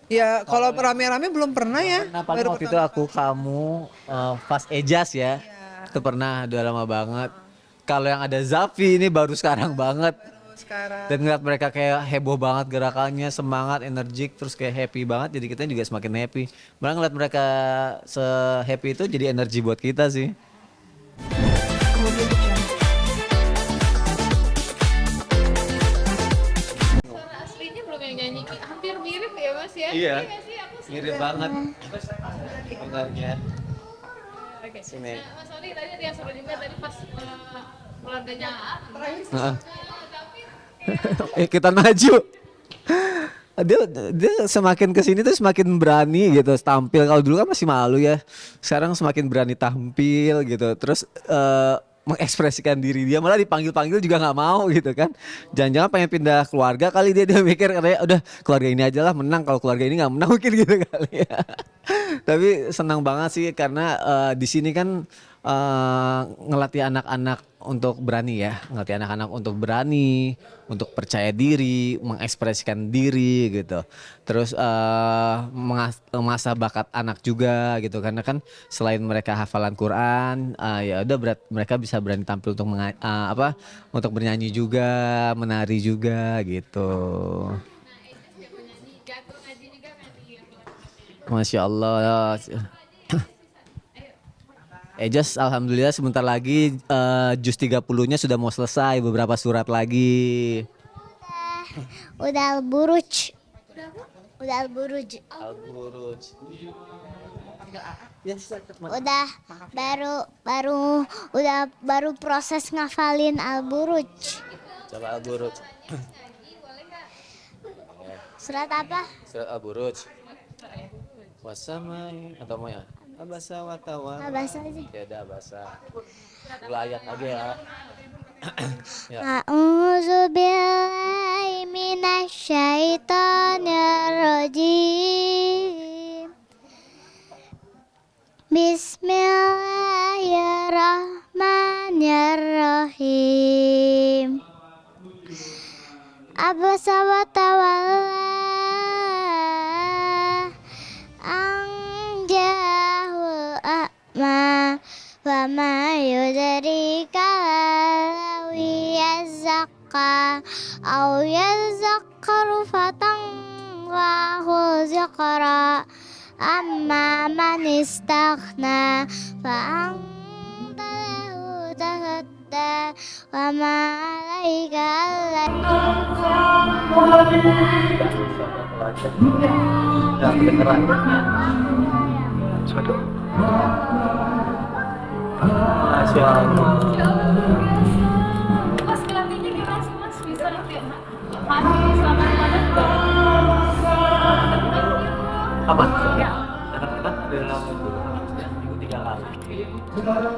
Ya kalau rame-rame belum pernah ya. Nah, paling Baru waktu itu pertama aku, kali. kamu, Fast Ejas ya. Iya. Itu pernah, udah lama banget. Kalau yang ada Zafi ini baru sekarang banget. Baru sekarang. Dan ngeliat mereka kayak heboh banget gerakannya, semangat, energik, terus kayak happy banget. Jadi kita juga semakin happy. Malah ngeliat mereka se-happy itu jadi energi buat kita sih. Suara aslinya belum yang nyanyi, hampir mirip ya Mas ya? Iya, Iya nggak sih? Aku mirip suka. banget. Dengarnya. Oke. Sini. Nah, Mas Oli tadi ada yang seru juga tadi pas keluarganya Heeh. tapi Kita maju. Dia semakin kesini tuh semakin berani gitu tampil. Kalau dulu kan masih malu ya, sekarang semakin berani tampil gitu, terus mengekspresikan diri dia, malah dipanggil-panggil juga nggak mau gitu kan. Jangan-jangan pengen pindah keluarga kali, dia mikir katanya udah keluarga ini aja lah menang, kalau keluarga ini nggak menang mungkin gitu kali ya. Tapi senang banget sih karena di sini kan ngelatih anak-anak untuk berani ya, ngelatih anak-anak untuk berani, untuk percaya diri, mengekspresikan diri gitu. Terus mengasah bakat anak juga gitu, karena kan selain mereka hafalan Quran, ya udah mereka bisa berani tampil untuk untuk bernyanyi juga, menari juga gitu. nah Ejes jago nyanyi, jago ngaji juga ngaji ya kelas-kelasnya. Masya Allah. Ejas alhamdulillah sebentar lagi juz 30-nya sudah mau selesai, beberapa surat lagi. Udah al-buruj. Udah apa? Udah al-buruj. Al-Buruj. Udah baru baru proses ngafalin al-buruj. Coba Al-Buruj. Ngaji boleh nggak? Surat apa? Surat Al-Buruj. Wasamai atau mau ya? Abasa wa Nggak tawalla. bahasa aja. Ya udah bahasa. Mulai ayat lagi ya. Ya. A'udzu billahi minasyaitonir rajim. Bismillahirrahmanirrahim. Abasa wa tawalla an ja'ahul a'ma wa ma yudrika lawi yazakka aw yazakkaru fatanrahu zikra amma man istaghna fa anta lahu tasadda wa ma alaika Udah kedengeran. Masya Allah. Mas pelatihnya gimana sih Mas? Bisa kayak mati selama Ramadan juga. Aman. Anak-anak ada seminggu 3 kali.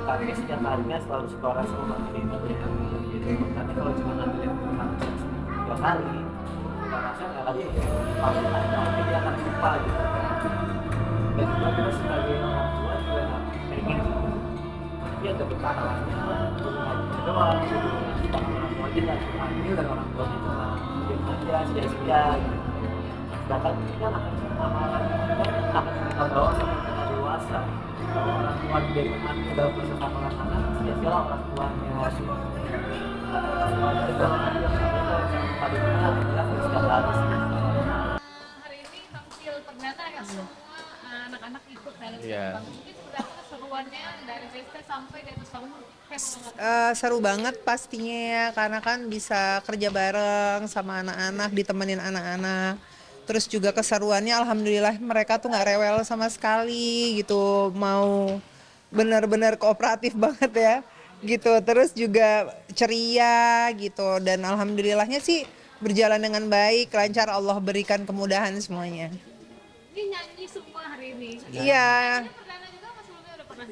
Tapi setiap harinya selalu sekolah sama ini. Tapi kalau cuma ngandelin 3 kali, nggak rasa nggak akan pasti nanti dia akan lupa gitu. Dan juga kita sebagai orang tua juga nggak pengen dia ada bertahannya untuk ngaji doang. Orang tua aja nggak cuma ini, dan orang tuanya cuma diam aja sia-sia gitu. Sedangkan ini kan amalan kita akan kita bawa sampai kita dewasa. Kalau orang tua tidak pernah udah proses amalan anak, sia-sia lah orang tuanya. Jadi kalau nanti yang sampai paling benar adalah setiap hari sih. Hari ini tampil perdana ya semua anak-anak ikut dalam Iya. setiap mungkin berapa keseruannya dari SD sampai di atas tahun banget. Seru banget pastinya ya, karena kan bisa kerja bareng sama anak-anak, ditemenin anak-anak. Terus juga keseruannya alhamdulillah mereka tuh nggak rewel sama sekali gitu, mau benar-benar kooperatif banget ya gitu. Terus juga ceria gitu, dan alhamdulillahnya sih berjalan dengan baik, lancar, Allah berikan kemudahan semuanya. Ini nyanyi semua hari ini. Iya, Ini perdana juga apa sebelumnya udah pernah?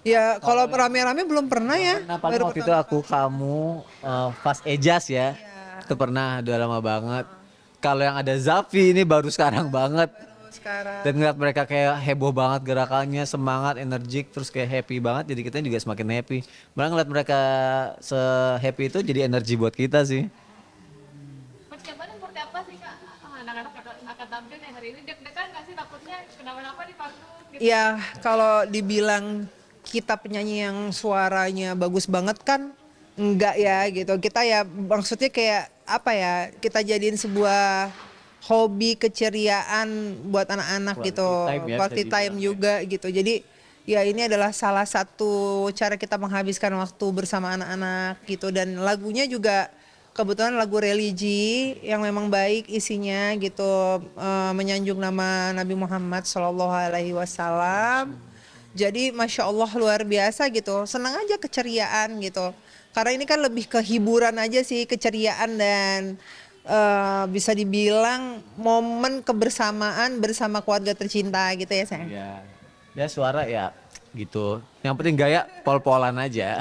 ya kalau rame-rame belum pernah ya. Nah, paling Baru waktu itu pertama aku, kamu, Fast Ejas ya. Iya. Itu pernah, udah lama banget. Kalau yang ada Zafi ini baru sekarang banget. baru sekarang. Dan ngeliat mereka kayak heboh banget gerakannya, semangat, energik, terus kayak happy banget. Jadi kita juga semakin happy. Malah ngeliat mereka se-happy itu jadi energi buat kita sih. Persiapannya seperti apa sih Kak? Anak-anak akan tampil nih hari hari ini deg-degan nggak sih takutnya kenapa-napa di panggung gitu? Ya, kalau dibilang kita penyanyi yang suaranya bagus banget kan enggak ya gitu. Kita ya maksudnya kayak apa ya? Kita jadiin sebuah hobi keceriaan buat anak-anak gitu. time ya, Quality bisa time dibilang, juga gitu. Jadi ya ini adalah salah satu cara kita menghabiskan waktu bersama anak-anak gitu, dan lagunya juga kebetulan lagu religi yang memang baik isinya gitu, menyanjung nama Nabi Muhammad Shallallahu Alaihi Wasallam. Jadi masya Allah luar biasa gitu, senang aja keceriaan gitu. Karena ini kan lebih ke hiburan aja sih, keceriaan dan bisa dibilang momen kebersamaan bersama keluarga tercinta gitu ya sayang. Iya. Ya suara ya gitu. Yang penting gaya pol-polan aja.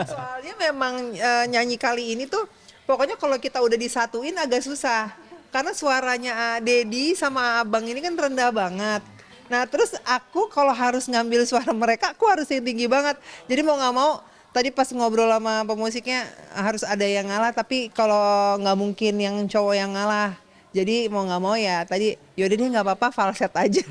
Soalnya memang nyanyi kali ini tuh pokoknya kalau kita udah disatuin agak susah. Karena suaranya Dedi sama Abang ini kan rendah banget. Nah terus aku kalau harus ngambil suara mereka aku harus yang tinggi banget. Jadi mau nggak mau tadi pas ngobrol sama pemusiknya harus ada yang ngalah. Tapi kalau nggak mungkin yang cowok yang ngalah. Jadi mau nggak mau ya tadi yaudah deh nggak apa-apa falset aja.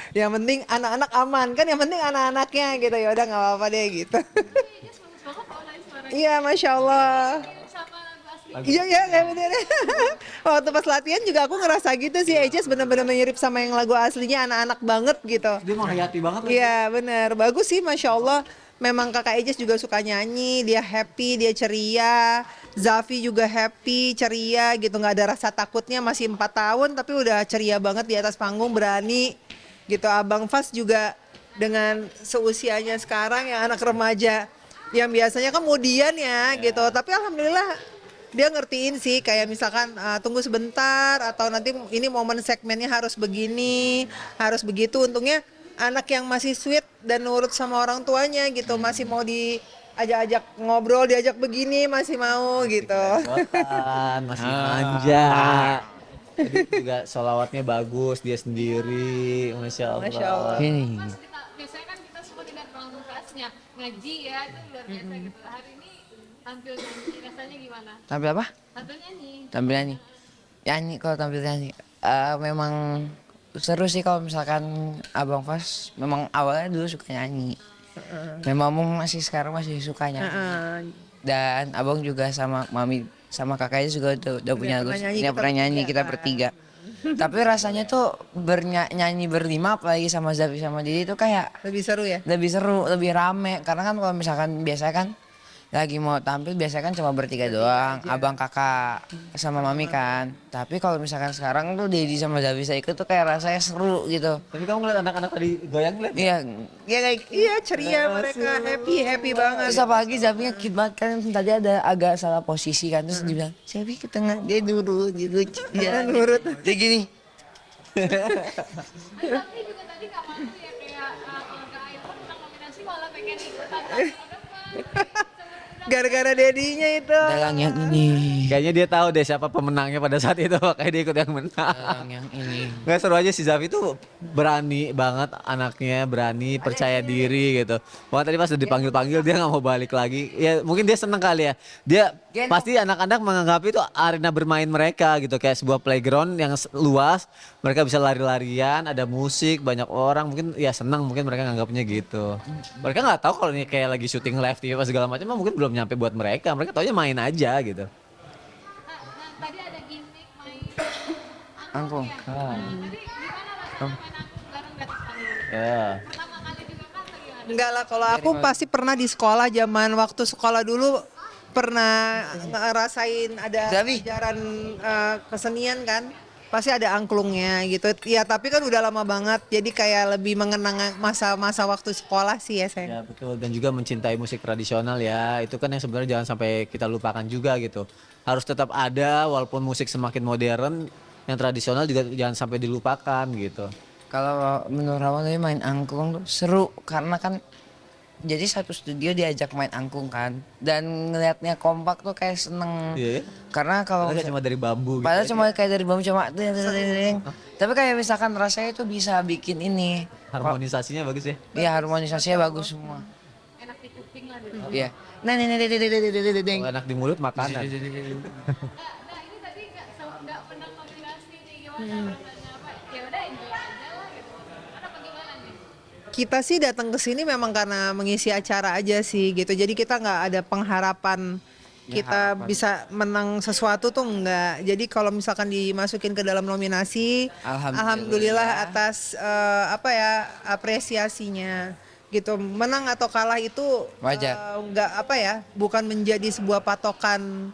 Yang penting anak-anak aman kan, yang penting anak-anaknya gitu, yaudah nggak apa-apa deh gitu. Iya, bagus banget kalau lain suaranya. Iya masya Allah. Sama lagu asli. Iya iya kayak bener. Waktu pas latihan juga aku ngerasa gitu sih, Ejes bener-bener mirip sama yang lagu aslinya, anak-anak banget gitu. Dia menghayati banget. Iya bener, bagus sih masya Allah. Memang kakak Ejes juga suka nyanyi, dia happy, dia ceria. Zafi juga happy, ceria gitu, nggak ada rasa takutnya, masih 4 tahun tapi udah ceria banget di atas panggung, berani gitu. Abang Fas juga dengan seusianya sekarang yang anak remaja, yang biasanya kemudian ya gitu, tapi alhamdulillah dia ngertiin sih, kayak misalkan tunggu sebentar atau nanti ini momen segmennya harus begini, harus begitu. Untungnya anak yang masih sweet dan nurut sama orang tuanya gitu, masih mau diajak-ajak ngobrol, diajak begini masih mau gitu. Kerepotan, masih manja. Jadi juga sholawatnya bagus dia sendiri, masya Allah. Masya Allah. Mas, biasanya kan kita semua tidak terlalu kelasnya ngaji ya, itu luar biasa gitu. Hari ini tampil nyanyi rasanya gimana? Tampil apa? Tampil nyanyi. Tampil nyanyi. Nyanyi kalau tampil nyanyi. Memang seru sih kalau misalkan Abang Fas memang awalnya dulu suka nyanyi. Memang masih sekarang masih suka nyanyi. Dan Abang juga sama Mami sama kakaknya juga udah punya pernah Gus. nyanyi, Dia kita pernah nyanyi bertiga kita kan. bertiga. Tapi rasanya tuh nyanyi berlima apalagi sama Zafi sama Didi itu kayak Lebih seru ya? lebih seru, lebih rame. Karena kan kalau misalkan biasanya kan lagi mau tampil biasanya kan cuma bertiga doang, abang kakak sama mami kan. Tapi kalau misalkan sekarang tuh Dedi sama Zabisa ikut tuh kayak rasanya seru gitu. Tapi kamu ngeliat anak-anak tadi goyang ngeliat? Iya, iya kayak Iya ceria mereka, happy banget. terus apalagi Zafinya cute banget kan, tadi ada agak salah posisi kan, terus dibilang Zafi ke tengah, dia nurut, dia lucu, dia Nurut. dia gini. Tapi juga tadi nggak malu ya kayak keluarga Air pun menang nominasi malah pengen ikutan tampil depan. Gara-gara dedinya itu. Dalang yang ini, Kayaknya dia tahu deh siapa pemenangnya pada saat itu, makanya dia ikut yang menang. dalang yang ini. Nggak, seru aja si Zafi tuh berani banget anaknya, berani, percaya diri gitu. Wah tadi pas udah dipanggil-panggil dia nggak mau balik lagi. Ya mungkin dia seneng kali ya. Dia pasti anak-anak menganggap itu arena bermain mereka gitu, kayak sebuah playground yang luas. Mereka bisa lari-larian, ada musik, banyak orang. Mungkin ya seneng, mungkin mereka nganggapnya gitu. Mereka nggak tahu kalau ini kayak lagi syuting live TV apa segala macam, mungkin belum nyampe buat mereka. Mereka taunya main aja gitu. Nah, tadi ada gimmick main Angklung. ya. Tadi gimana rasanya main angklung bareng di atas panggung? Ya. Pertama kali juga kan atau gimana? Enggak lah, kalau aku pasti pernah di sekolah, zaman waktu sekolah dulu pernah ngerasain ada Zafi. pelajaran kesenian kan, pasti ada angklungnya gitu. Ya tapi kan udah lama banget, jadi kayak lebih mengenang masa-masa waktu sekolah sih ya saya. Ya betul, dan juga mencintai musik tradisional ya, itu kan yang sebenarnya jangan sampai kita lupakan juga gitu. Harus tetap ada walaupun musik semakin modern, yang tradisional juga jangan sampai dilupakan gitu. Kalau menurut Rawan tadi main angklung tuh seru karena kan jadi satu studio diajak main angklung kan, dan ngelihatnya kompak tuh kayak seneng. Iya. Karena kalau Padahal cuma dari bambu gitu. padahal cuma kayak dari bambu cuma tapi kayak misalkan rasanya tuh bisa bikin ini. Harmonisasinya bagus ya. Iya harmonisasinya bagus semua. Enak di kuping lah dulu. Iya. Nah ini Kalau enak di mulut makanan. Nah, ini tadi nggak menang nominasi nih, gimana rasanya? Apa? Ya udah Kita sih datang ke sini memang karena mengisi acara aja sih gitu. Jadi kita nggak ada pengharapan kita bisa menang sesuatu tuh enggak. Jadi kalau misalkan dimasukin ke dalam nominasi, alhamdulillah atas apa ya apresiasinya gitu. Menang atau kalah itu Wajar. enggak apa ya, bukan menjadi sebuah patokan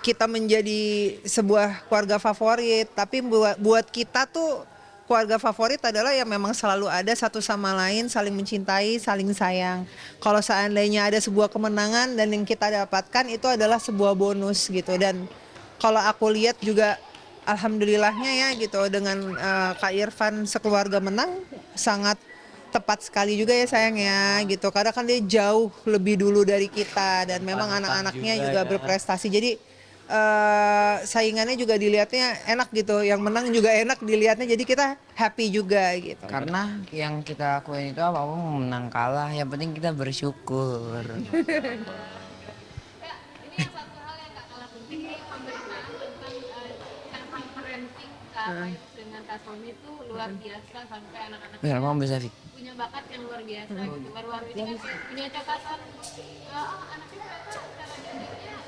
kita menjadi sebuah keluarga favorit, tapi buat kita tuh keluarga favorit adalah yang memang selalu ada satu sama lain, saling mencintai, saling sayang. Kalau seandainya ada sebuah kemenangan dan yang kita dapatkan itu adalah sebuah bonus gitu. Dan kalau aku lihat juga alhamdulillahnya ya gitu dengan Kak Irfan sekeluarga menang sangat tepat sekali juga ya sayang ya gitu. Karena kan dia jauh lebih dulu dari kita dan memang anak-anaknya juga berprestasi. Jadi saingannya juga dilihatnya enak gitu, yang menang juga enak dilihatnya, jadi kita happy juga gitu. Karena yang kita lakuin itu apapun menang kalah, yang penting kita bersyukur. Kak, ini yang satu hal yang gak kalah penting nih, pemberitaan tentang cara parenting Kak Faiz dengan Kak Sony itu luar biasa, sampai anak-anak Biar mau bisa Fik. punya bakat yang luar biasa gitu. Baru-baru ini kan punya catatan anaknya ternyata cara didiknya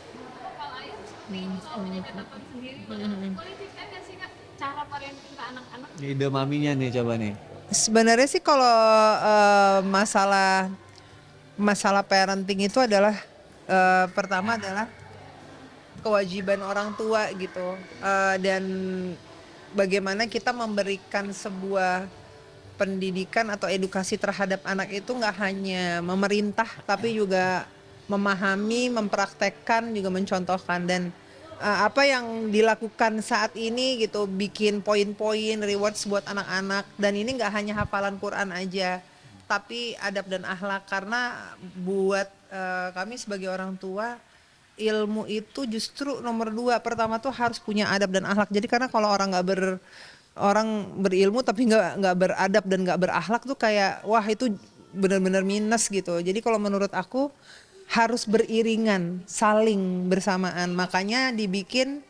hafal ayat seperti itu, punya catatan sendiri. Boleh ceritain nggak sih Kak cara parenting ke anak-anak? Ide maminya nih coba nih. Sebenarnya sih kalau masalah parenting itu adalah pertama adalah kewajiban orang tua gitu. Dan bagaimana kita memberikan sebuah pendidikan atau edukasi terhadap anak itu nggak hanya memerintah tapi juga memahami, mempraktekkan, juga mencontohkan. Dan apa yang dilakukan saat ini gitu, bikin poin-poin rewards buat anak-anak, dan ini nggak hanya hafalan Quran aja tapi adab dan akhlak. Karena buat kami sebagai orang tua, ilmu itu justru nomor 2. Pertama tuh harus punya adab dan akhlak. Jadi karena kalau orang berilmu tapi nggak beradab dan nggak berakhlak tuh kayak wah itu benar-benar minus gitu. Jadi kalau menurut aku harus beriringan, saling bersamaan. Makanya dibikin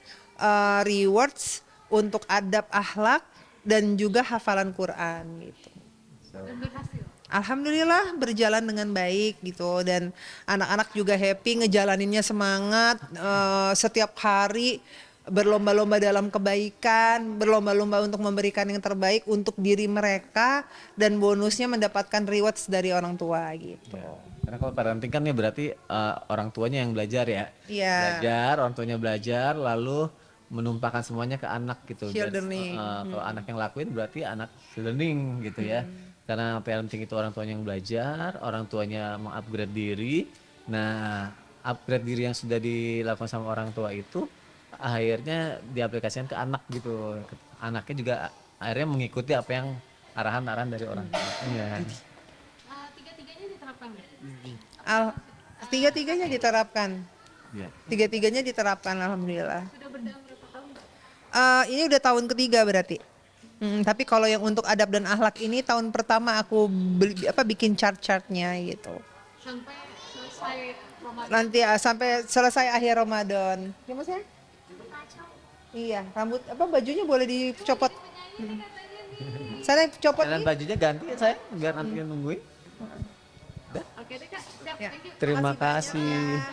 rewards untuk adab, akhlak dan juga hafalan Quran gitu. Dan berhasil. Alhamdulillah berjalan dengan baik gitu, dan anak-anak juga happy ngejalaninnya, semangat setiap hari berlomba-lomba dalam kebaikan, berlomba-lomba untuk memberikan yang terbaik untuk diri mereka, dan bonusnya mendapatkan rewards dari orang tua gitu. Karena kalau parenting kan ya berarti orang tuanya yang belajar ya. Iya. Belajar, orang tuanya belajar, lalu menumpahkan semuanya ke anak gitu. Child learning. Kalau anak yang lakuin berarti anak learning gitu ya. Karena parenting itu orang tuanya yang belajar, orang tuanya mengupgrade diri. Nah, upgrade diri yang sudah dilakukan sama orang tua itu akhirnya diaplikasikan ke anak gitu. Anaknya juga akhirnya mengikuti apa yang arahan-arahan dari orang tua. Iya. Tiga-tiganya diterapkan nggak? Tiga-tiganya diterapkan. Iya. Tiga-tiganya diterapkan alhamdulillah. Sudah berjalan berapa tahun? Ini udah tahun ketiga berarti. Tapi kalau yang untuk adab dan akhlak ini tahun pertama aku bikin chart-chartnya gitu. Sampai selesai Ramadan. Nanti sampai selesai akhir Ramadan. Ya Mas ya? Iya, rambut bajunya boleh dicopot. Sana copot Dan nih. bajunya ganti ya saya, biar nanti nungguin. Oke deh Kak, siap. Ya. Thank you. Terima kasih.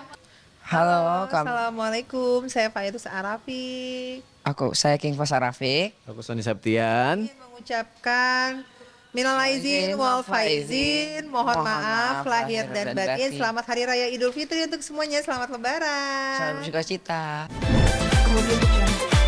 Halo, Assalamualaikum, saya Fairuz Arafi. saya King Fas Arafik. Aku Sony Septian. Ingin mengucapkan minal aizin wal faizin, mohon maaf lahir dan batin. Selamat Hari Raya Idul Fitri untuk semuanya. Selamat Lebaran. Salam bersuka cita. Kemudian